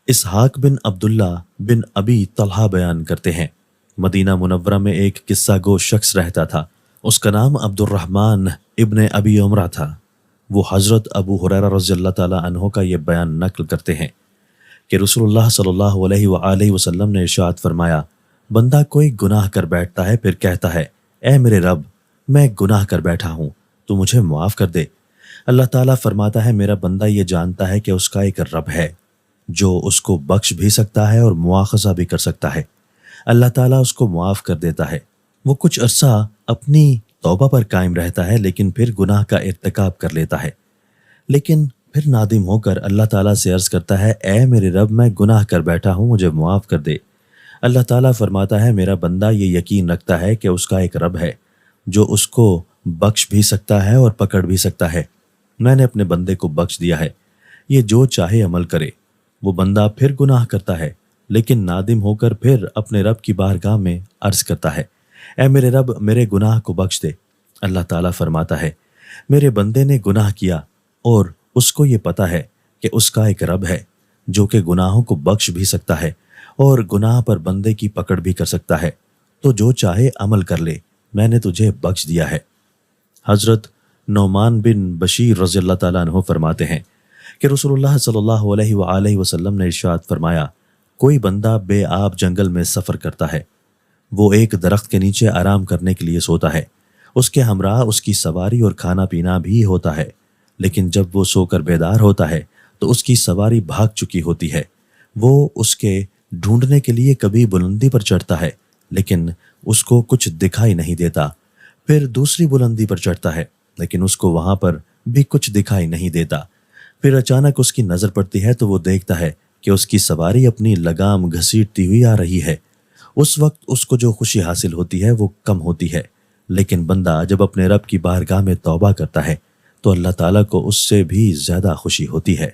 اسحاق بن عبداللہ بن ابی طلحہ بیان کرتے ہیں، مدینہ منورہ میں ایک قصہ گو شخص رہتا تھا۔ اس کا نام عبد الرحمن ابن ابی عمرہ تھا۔ وہ حضرت ابو ہریرہ رضی اللہ تعالیٰ عنہ کا یہ بیان نقل کرتے ہیں کہ رسول اللہ صلی اللہ علیہ وآلہ وسلم نے ارشاد فرمایا، بندہ کوئی گناہ کر بیٹھتا ہے پھر کہتا ہے، اے میرے رب، میں گناہ کر بیٹھا ہوں، تو مجھے معاف کر دے۔ اللہ تعالیٰ فرماتا ہے، میرا بندہ یہ جانتا ہے کہ اس کا ایک رب ہے جو اس کو بخش بھی سکتا ہے اور مواخذہ بھی کر سکتا ہے۔ اللہ تعالیٰ اس کو معاف کر دیتا ہے۔ وہ کچھ عرصہ اپنی توبہ پر قائم رہتا ہے لیکن پھر گناہ کا ارتکاب کر لیتا ہے، لیکن پھر نادم ہو کر اللہ تعالیٰ سے عرض کرتا ہے، اے میرے رب، میں گناہ کر بیٹھا ہوں، مجھے معاف کر دے۔ اللہ تعالیٰ فرماتا ہے، میرا بندہ یہ یقین رکھتا ہے کہ اس کا ایک رب ہے جو اس کو بخش بھی سکتا ہے اور پکڑ بھی سکتا ہے۔ میں نے اپنے بندے کو بخش دیا ہے، یہ جو چاہے عمل کرے۔ وہ بندہ پھر گناہ کرتا ہے لیکن نادم ہو کر پھر اپنے رب کی بارگاہ میں عرض کرتا ہے، اے میرے رب، میرے گناہ کو بخش دے۔ اللہ تعالیٰ فرماتا ہے، میرے بندے نے گناہ کیا اور اس کو یہ پتہ ہے کہ اس کا ایک رب ہے جو کہ گناہوں کو بخش بھی سکتا ہے اور گناہ پر بندے کی پکڑ بھی کر سکتا ہے، تو جو چاہے عمل کر لے، میں نے تجھے بخش دیا ہے۔ حضرت نعمان بن بشیر رضی اللہ تعالیٰ عنہ فرماتے ہیں کہ رسول اللہ صلی اللہ علیہ وآلہ وسلم نے ارشاد فرمایا، کوئی بندہ بے آب جنگل میں سفر کرتا ہے، وہ ایک درخت کے نیچے آرام کرنے کے لیے سوتا ہے، اس کے ہمراہ اس کی سواری اور کھانا پینا بھی ہوتا ہے، لیکن جب وہ سو کر بیدار ہوتا ہے تو اس کی سواری بھاگ چکی ہوتی ہے۔ وہ اس کے ڈھونڈنے کے لیے کبھی بلندی پر چڑھتا ہے لیکن اس کو کچھ دکھائی نہیں دیتا، پھر دوسری بلندی پر چڑھتا ہے لیکن اس کو وہاں پر بھی کچھ دکھائی نہیں دیتا، پھر اچانک اس کی نظر پڑتی ہے تو وہ دیکھتا ہے کہ اس کی سواری اپنی لگام گھسیٹتی ہوئی آ رہی ہے۔ اس وقت اس کو جو خوشی حاصل ہوتی ہے وہ کم ہوتی ہے، لیکن بندہ جب اپنے رب کی بارگاہ میں توبہ کرتا ہے تو اللہ تعالیٰ کو اس سے بھی زیادہ خوشی ہوتی ہے۔